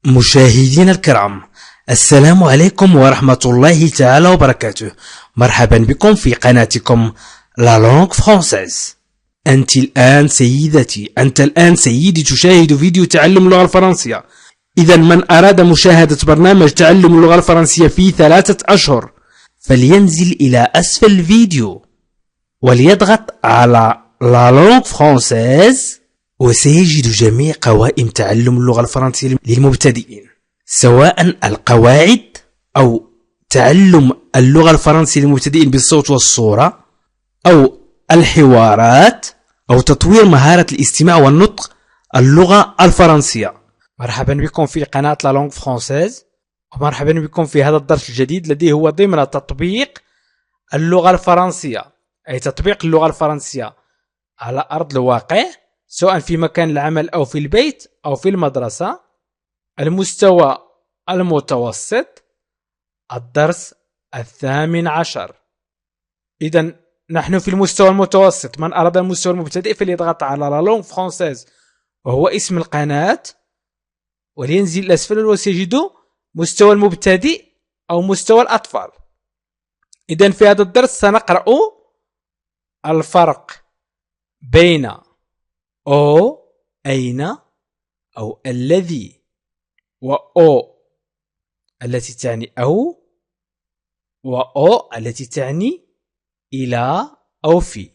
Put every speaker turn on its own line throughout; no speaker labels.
مشاهدينا الكرام، السلام عليكم ورحمة الله تعالى وبركاته. مرحبا بكم في قناتكم لا لونغ فرانسيز. أنت الآن سيدتي، أنت الآن سيدي تشاهد فيديو تعلم اللغة الفرنسية. إذا من أراد مشاهدة برنامج تعلم اللغة الفرنسية في 3 أشهر فلينزل إلى أسفل الفيديو وليضغط على لا لونغ فرانسيز، وسيجد جميع قوائم تعلم اللغة الفرنسية للمبتدئين، سواء القواعد أو تعلم اللغة الفرنسية للمبتدئين بالصوت والصورة، أو الحوارات، أو تطوير مهارة الاستماع والنطق اللغة الفرنسية. مرحبا بكم في قناة لا لونغ فرانسيز، ومرحبا بكم في هذا الدرس الجديد الذي هو ضمن تطبيق اللغة الفرنسية، أي تطبيق اللغة الفرنسية على أرض الواقع، سواء في مكان العمل أو في البيت أو في المدرسة. المستوى المتوسط، الدرس 18. إذن نحن في المستوى المتوسط. من أراد المستوى المبتدئ فليضغط على لا لونغ فرانسيز وهو اسم القناة، ولينزل الأسفل وسيجد مستوى المبتدئ أو مستوى الأطفال. إذن في هذا الدرس سنقرأ الفرق بين أو أين أو الذي، وأو التي تعني أو، وأو التي تعني إلى أو في.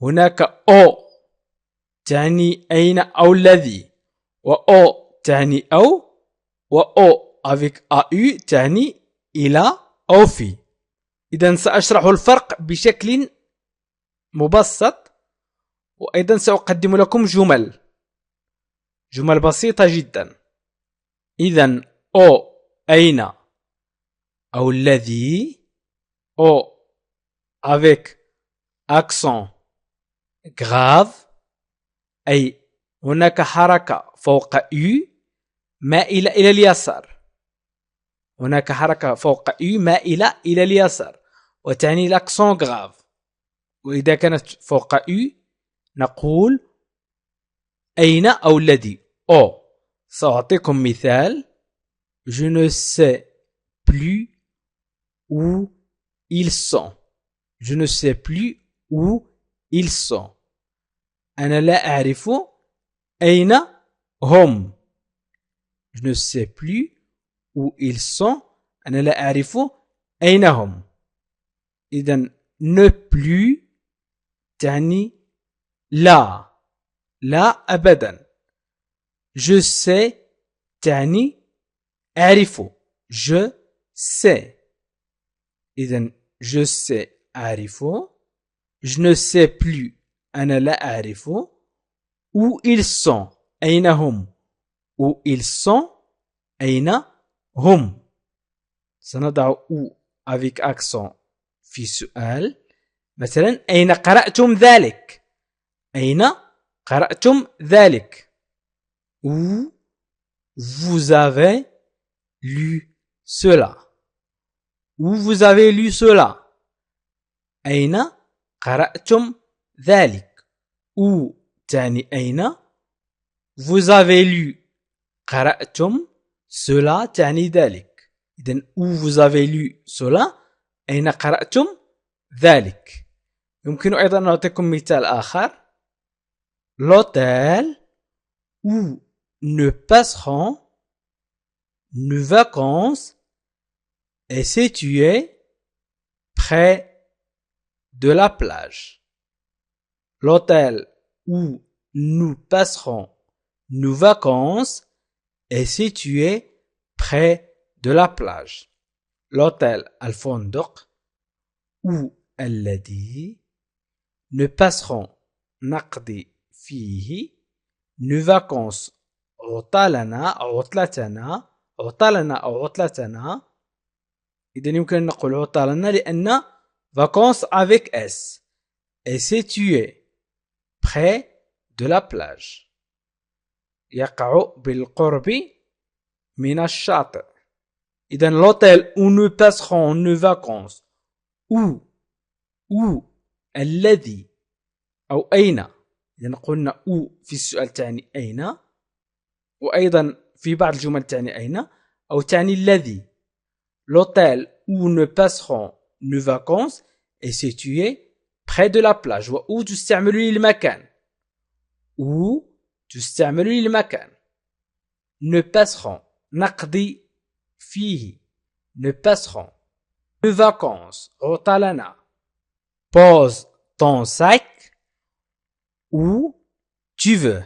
هناك أو تعني أين أو الذي، وأو تعني أو، وأو avec AU تعني إلى أو في. إذن سأشرح الفرق بشكل مبسط، وأيضا سأقدم لكم جمل بسيطة جدا. إذن أو أين أو الذي، أو avec accent grave، أي هناك حركة فوق U مائلة إلى اليسار، هناك حركة فوق U مائلة إلى اليسار وتعني l'accent grave. وإذا كانت فوق U نقول أين أو الذي أو. سأعطيكم مثال: Je ne sais plus où ils sont. Je ne sais plus où ils sont. أنا لا أعرف أين هم. Je ne sais plus où ils sont. أنا لا أعرف أين هم. إذن ne plus تعني لا أبدا. Je sais تعني أعرف. Je sais. إذن je sais أعرف. Je ne sais plus أنا لا أعرف. Où ils sont أين هم. Où ils sont أين هم. سنضع où avec accent في سؤال. مثلا أين قرأتم ذلك. أين قرأتم ذلك. Où vous avez lu cela. Où vous avez lu cela. أين قرأتم ذلك. Où تعني أين. Vous avez lu قرأتم. cela تعني ذلك. إذن où vous avez lu cela أين قرأتم ذلك. يمكن أيضا أن أعطيكم مثال آخر: L'hôtel où nous passerons nos vacances est situé près de la plage. L'hôtel où nous passerons nos vacances est situé près de la plage. L'hôtel الفندق où الذي nous passerons نقضي فيه nos vacances عطلنا أو عطلتنا. إذن يمكن أن نقول عطلنا لأن vacances avec S est situé près de la plage، يقع بالقرب من الشاطئ. إذن l'hôtel où nous passerons nos vacances où الذي أو أين. إذن قلنا où في السؤال تعني أين، وأيضا في بعض الجمل تعني أين أو تعني الذي. L'hôtel où nous passerons nos vacances est situé près de la plage. وoù تستعمل للمكان. où تستعمل للمكان. Nous passerons نقضي فيه. Nous passerons nos vacances. عطلنا. Pose ton sac où tu veux.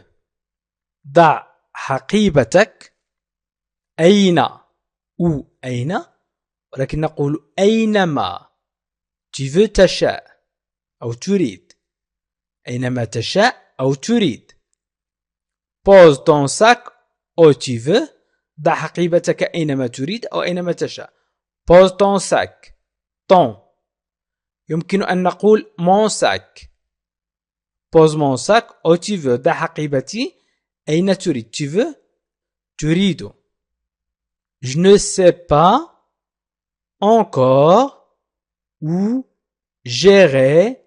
ضع حقيبتك أين ou أين ولكن نقول أينما. tu veux تشاء أو تريد. أينما تشاء أو تريد. pose ton sac où tu veux. ضع حقيبتك أينما تريد أو أينما تشاء. pose ton sac. ton يمكن أن نقول mon sac. pose mon sac où tu veux. ضع حقيبتي أين تريد. tu veux تريد. je ne sais pas encore où j'irai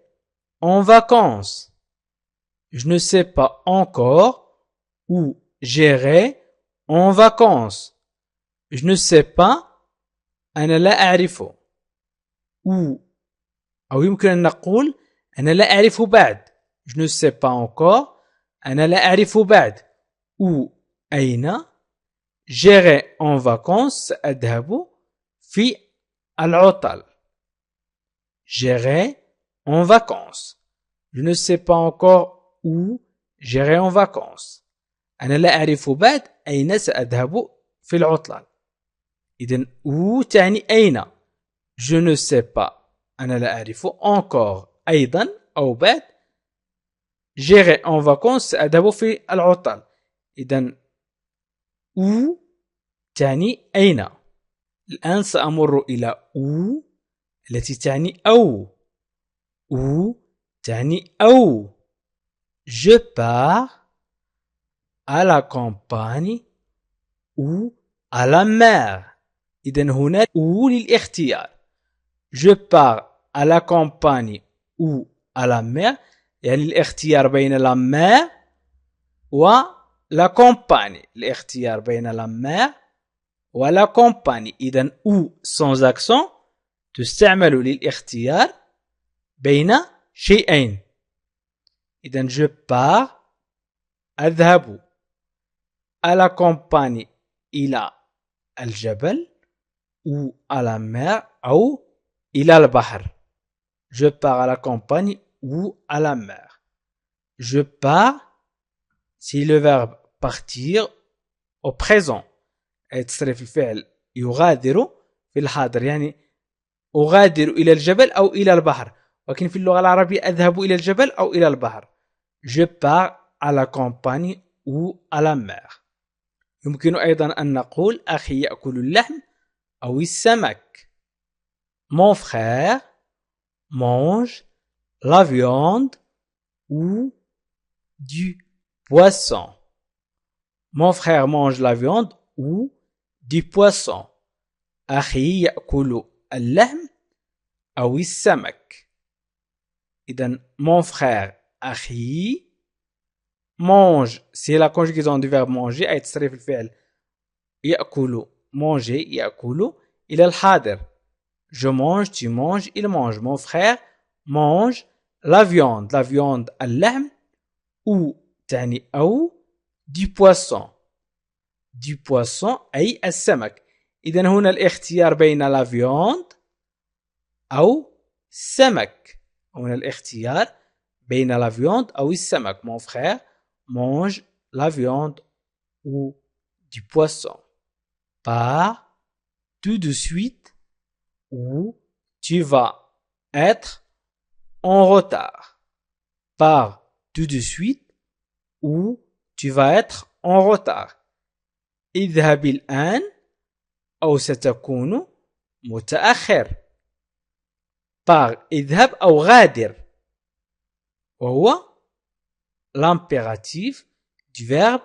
en vacances. Je ne sais pas encore où j'irai en vacances. Je ne sais pas. أنا لا أعرف. où أو يمكن أن نقول أنا لا أعرف بعد. je ne sais pas encore. أنا لا أعرف بعد. où أين. j'irai en vacances. أذهب في العطل. j'irai en vacances. je ne sais pas encore où j'irai en vacances. أنا لا أعرف بعد أين سأذهب في العطلة. إذن où تعني أين. je ne sais pas أنا لا أعرف. encore أيضا أو بعد. j'irai en vacances سأذهب في العطل. إذن où تعني أين. الآن سأمر إلى où التي تعني أو. où تعني أو. je pars à la campagne ou à la mer. إذن هنا où للاختيار. je pars à la campagne ou à la mer يعني الاختيار بين la mer و la campagne. الاختيار بين la mer و la campagne. إذن ou sans accent تستعمل للاختيار بين شيئين. إذن je pars أذهب à la campagne إلى الجبل ou à la mer أو إلى البحر. je pars à la campagne ou à la mer. je pars c'est le verbe partir au présent. تصريف الفعل يغادر في الحاضر يعني أغادر إلى الجبل أو إلى البحر. ولكن في اللغة العربية أذهب إلى الجبل أو إلى البحر. je pars à la campagne ou à la mer. يمكن أيضا أن نقول أخي يأكل اللحم أو السمك. mon frère mange la viande ou du poisson. mon frère mange la viande ou du poisson. أخي يأكل اللحم أو السمك. إذن mon frère أخي mange c'est la conjugaison du verbe manger أي تصريف الفعل يأكل manger يأكل إلى الحاضر. je mange tu manges il mange. mon frère mange la viande اللحم ou تعني أو du poisson أي السمك. إذن هنا الاختيار بين la viande أو السمك. هنا الاختيار بين la viande أو السمك. mon frère mange la viande ou du poisson. Pars tout de suite ou tu vas être en retard. Pars tout de suite ou tu vas être en retard. اذهب الآن أو ستكون متأخر. pars اذهب أو غادر وهو l'impératif du verbe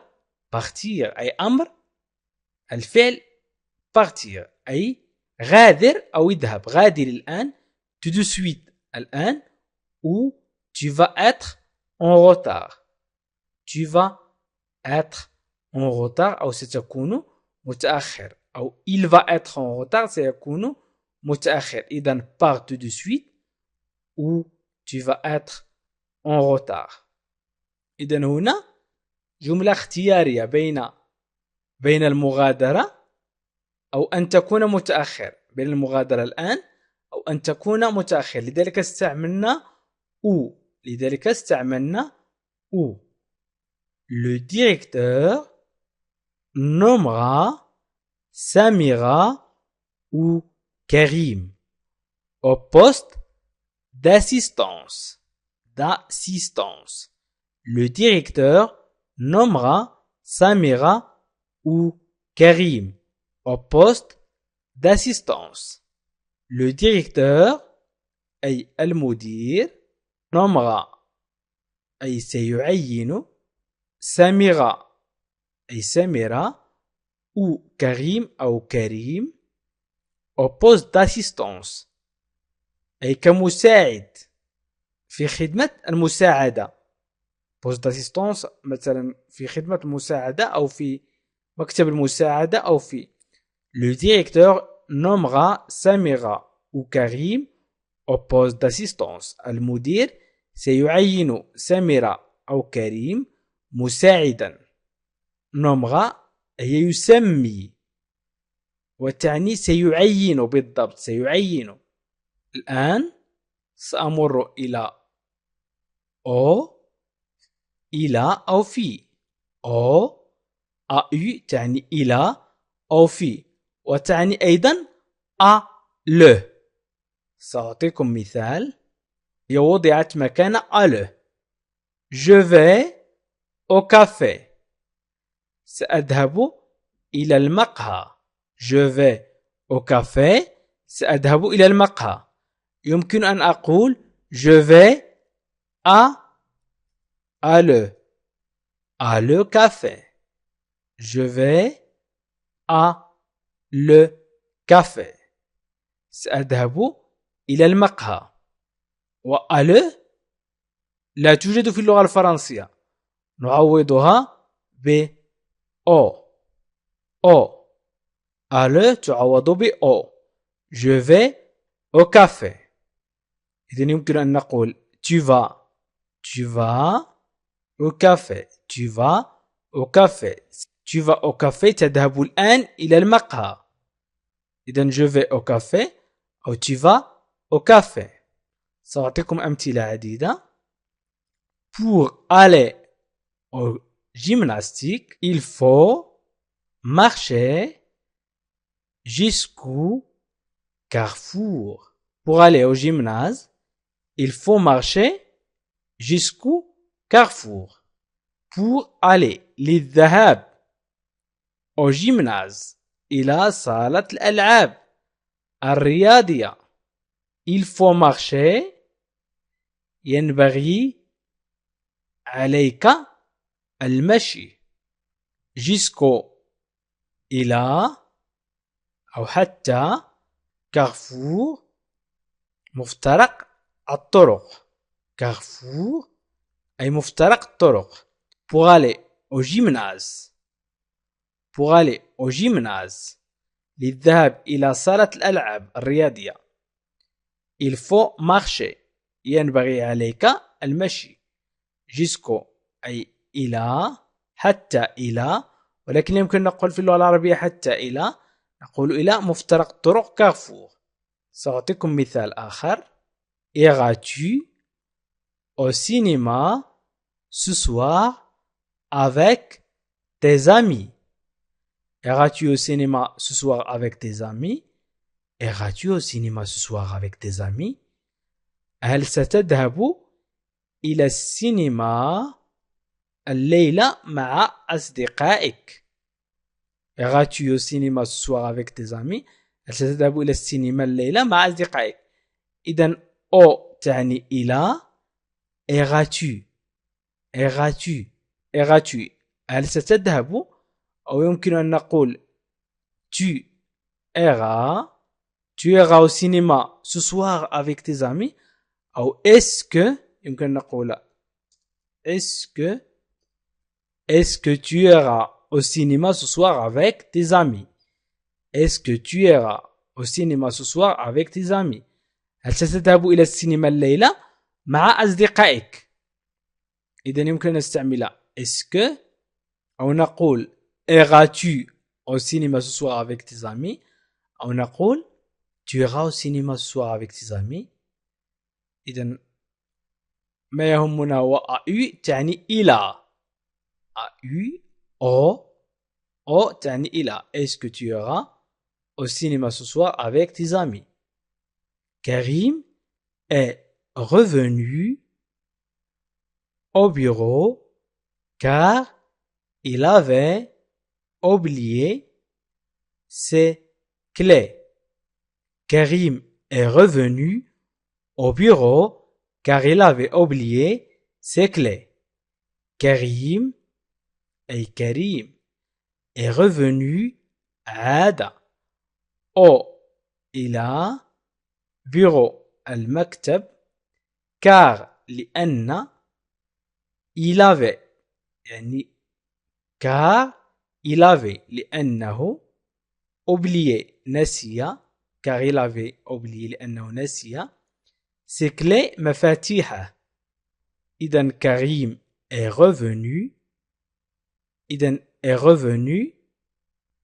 partir أي أمر الفعل partir أي غادر أو اذهب. غادر الآن tout de suite الآن ou tu vas être en retard. tu vas être en retard أو ستكون متأخر أو il va être en retard سيكون متأخر. إذن pars tout de suite ou tu vas être en retard. إذن هنا جملة اختيارية بين المغادرة أو أن تكون متأخر، بين المغادرة الآن أو أن تكون متأخر. لذلك استعملنا ou. Le directeur nommera Samira ou Karim au poste d'assistance. Le directeur nommera Samira ou Karim au poste d'assistance. Le directeur أي المدير nommera أي سيعين سميرة أي سميرة ou كريم أو كريم au poste d'assistance أي كمساعد في خدمة المساعدة. poste d'assistance مثلا في خدمة المساعدة أو في مكتب المساعدة أو في. Le directeur nommera Samira ou Karim au poste d'assistance. المدير سيعين سميرة أو كريم مساعدا. nommera هي يسمي وتعني سيعين بالضبط، سيعين. الآن سأمر إلى إلى أو في. أو تعني إلى أو في وتعني أيضا le. سأعطيكم مثال. هي وضعت مكان le. Je vais au café. سأذهب إلى المقهى. Je vais au café. سأذهب إلى المقهى. يمكن أن أقول je vais à le café. Je vais à le café. سأذهب إلى المقهى. وأله لا توجد في اللغة الفرنسية، نعوضها ب أو. أله تعوض ب أو. Je vais au café. إذن يمكن أن نقول tu vas au café. Tu vas au café. Tu vas au café تذهب الآن إلى المقهى. إذن je vais au café أو tu vas au café. سأعطيكم أمثلة عديدة. Pour aller au gymnastique, il faut marcher jusqu'au carrefour. Pour aller au gymnase, il faut marcher jusqu'au carrefour. Pour aller للذهاب au gymnase إلى صالة الألعاب الرياضية. Il faut marcher ينبغي عليك المشي jusqu'au إلى أو حتى carrefour مفترق الطرق. carrefour أي مفترق الطرق. pour aller au gymnase. pour aller au gymnase للذهاب إلى صالة الألعاب الرياضية. il faut marcher ينبغي عليك المشي jusqu'au أي إلى حتى إلى، ولكن يمكن نقول في اللغة العربية حتى إلى، نقول إلى مفترق الطرق كارفور. سأعطيكم مثال آخر. Iras-tu au cinéma ce soir avec tes amis? Iras-tu au cinéma ce soir avec tes amis? Iras-tu au cinéma ce soir avec tes amis? هل ستذهب إلى السينما الليلة مع أصدقائك؟ Iras-tu au cinéma ce soir avec tes amis؟ هل ستذهب إلى السينما الليلة مع أصدقائك؟ إذن أو تعني إلى. Iras-tu هل ستذهب، أو يمكن أن نقول tu iras au cinéma ce soir avec tes amis، أو est-ce que يمكن أن نقول est-ce que tu iras au cinéma ce soir avec tes amis. Est-ce que tu iras au cinéma ce soir avec tes amis? هل ستذهب إلى السينما الليلة مع أصدقائك؟ إذن يمكن أن نستعمل est-ce que أو نقول iras-tu au cinéma ce soir avec tes amis أو نقول tu iras au cinéma ce soir avec tes amis. إذن ما يهمنا هو أو تعني إلى أو تعني إلى. Est-ce que tu iras au cinéma ce soir avec tes amis? Karim est revenu au bureau car il avait oublié ses clés. Karim est revenu au bureau car il avait oublié ses clés. Karim est revenu عاد au إلى bureau المكتب car لأن il avait car il avait لأنه oublié نسي car il avait oublié لأنه نسي ses clés مفاتيحه. إذن كريم est revenu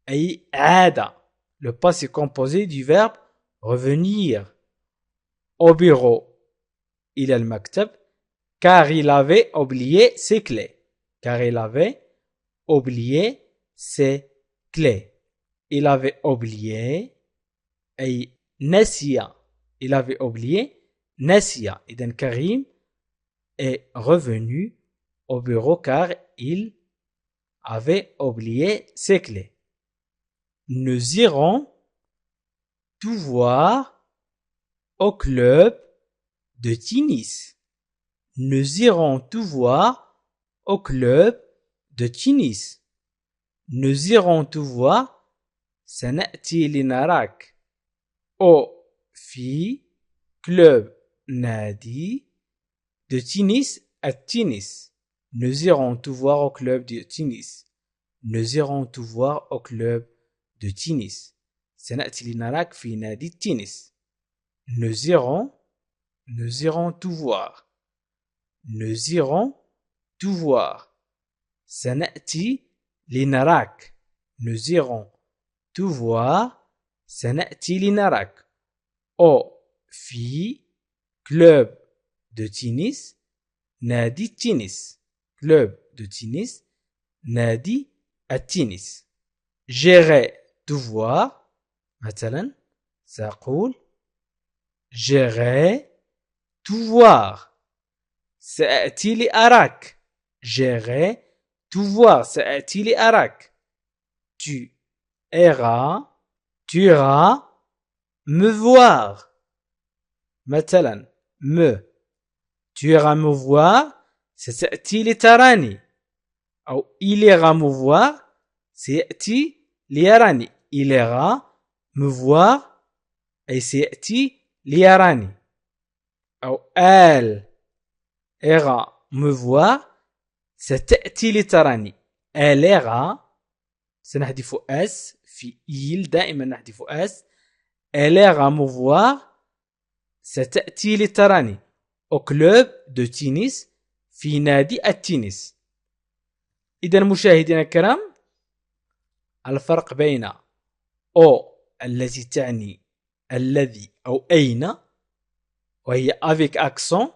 أي عاد. Le passé composé du verbe revenir au bureau إلى المكتب car il avait oublié ses clés. Il avait oublié أي نسي. Il avait oublié نسي. إذن كريم est revenu au bureau car il avait oublié ses clés. Nous irons tout voir au club de tennis. Nous irons tout voir au club de tennis. Nous irons tout voir سنأتي لنراك au في club نادي de tennis التنس. Nous irons tout voir au club de tennis. Nous irons tout voir au club de tennis. سنأتي لنراك في نادي التنس. Nous irons tout voir. Nous irons tout voir. سنأتي لنراك. Nous irons tout voir. سنأتي لنراك. au في club de tennis نادي التنس. club de tennis نادي التنس. J'irai tout voir. مثلا سأقول j'irai tout voir. سأأتي لأراك. J'irai tout voir. سأأتي لأراك. Tu iras me voir. مثلا tu iras me voir. ستأتي لتراني. أو il ira me voir. سيأتي ليراني. Il ira me voir أي سيأتي ليراني. أو elle ira me voir ستأتي لتراني. elle ira سنحذف اس في il دائما نحذف اس. elle ira me voir ستأتي لتراني au club de tennis في نادي التنس. إذا مشاهدينا الكرام الفرق بين أو التي تعني الذي أو أين وهي avec accent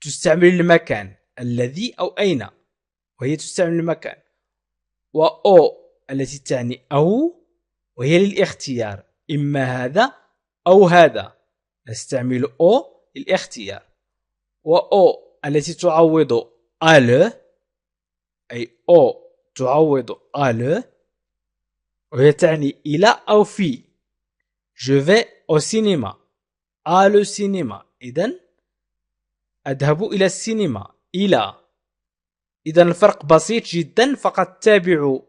تستعمل المكان الذي أو أين وهي تستعمل المكان. وأو التي تعني أو وهي للاختيار إما هذا أو هذا نستعمل أو للاختيار. وأو التي تعوض أل أي أو تعوض أل وهي تعني إلى أو في. Je vais au cinéma. à le cinéma. إذن أذهب إلى السينما. إلى. إذن الفرق بسيط جدا. فقط تابعوا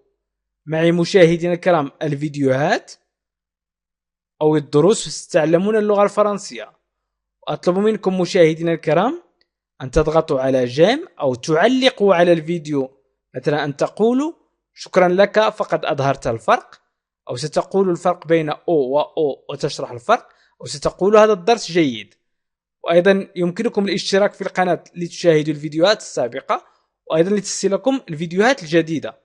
معي مشاهدينا الكرام الفيديوهات أو الدروس ستتعلمون اللغة الفرنسية. وأطلب منكم مشاهدينا الكرام أن تضغطوا على جيم أو تعلقوا على الفيديو. مثلا أن تقولوا شكرا لك، فقد أظهرت الفرق، أو ستقول الفرق بين أو وأو وتشرح الفرق، أو ستقول هذا الدرس جيد. وأيضا يمكنكم الاشتراك في القناة لتشاهدوا الفيديوهات السابقة، وأيضا لتصلكم الفيديوهات الجديدة.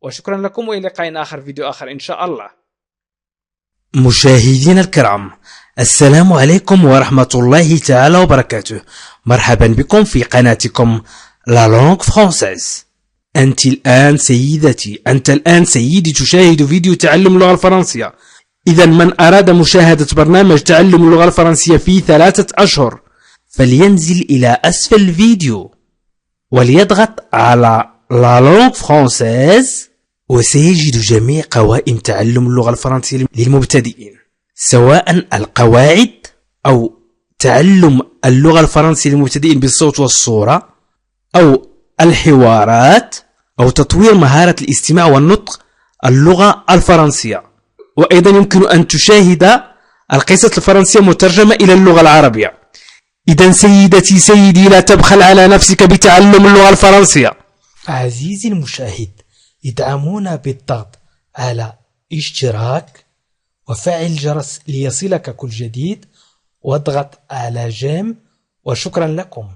وشكرا لكم، وإلى لقاء آخر، فيديو آخر إن شاء الله. مشاهدينا الكرام، السلام عليكم ورحمة الله تعالى وبركاته. مرحبا بكم في قناتكم لا لونغ فرانسيز. أنت الآن سيدتي، أنت الآن سيدي تشاهد فيديو تعلم اللغة الفرنسية. إذا من أراد مشاهدة برنامج تعلم اللغة الفرنسية في 3 أشهر فلينزل إلى أسفل الفيديو وليضغط على لا لونغ فرانسيز، وسيجد جميع قوائم تعلم اللغة الفرنسية للمبتدئين، سواء القواعد أو تعلم اللغة الفرنسية للمبتدئين بالصوت والصورة، أو الحوارات، أو تطوير مهارة الاستماع والنطق اللغة الفرنسية. وأيضا يمكن أن تشاهد القصص الفرنسية مترجمة إلى اللغة العربية. إذا سيدتي سيدي، لا تبخل على نفسك بتعلم اللغة الفرنسية. عزيزي المشاهد، ادعمونا بالضغط على اشتراك وفعل الجرس ليصلك كل جديد، واضغط على جيم، وشكرا لكم.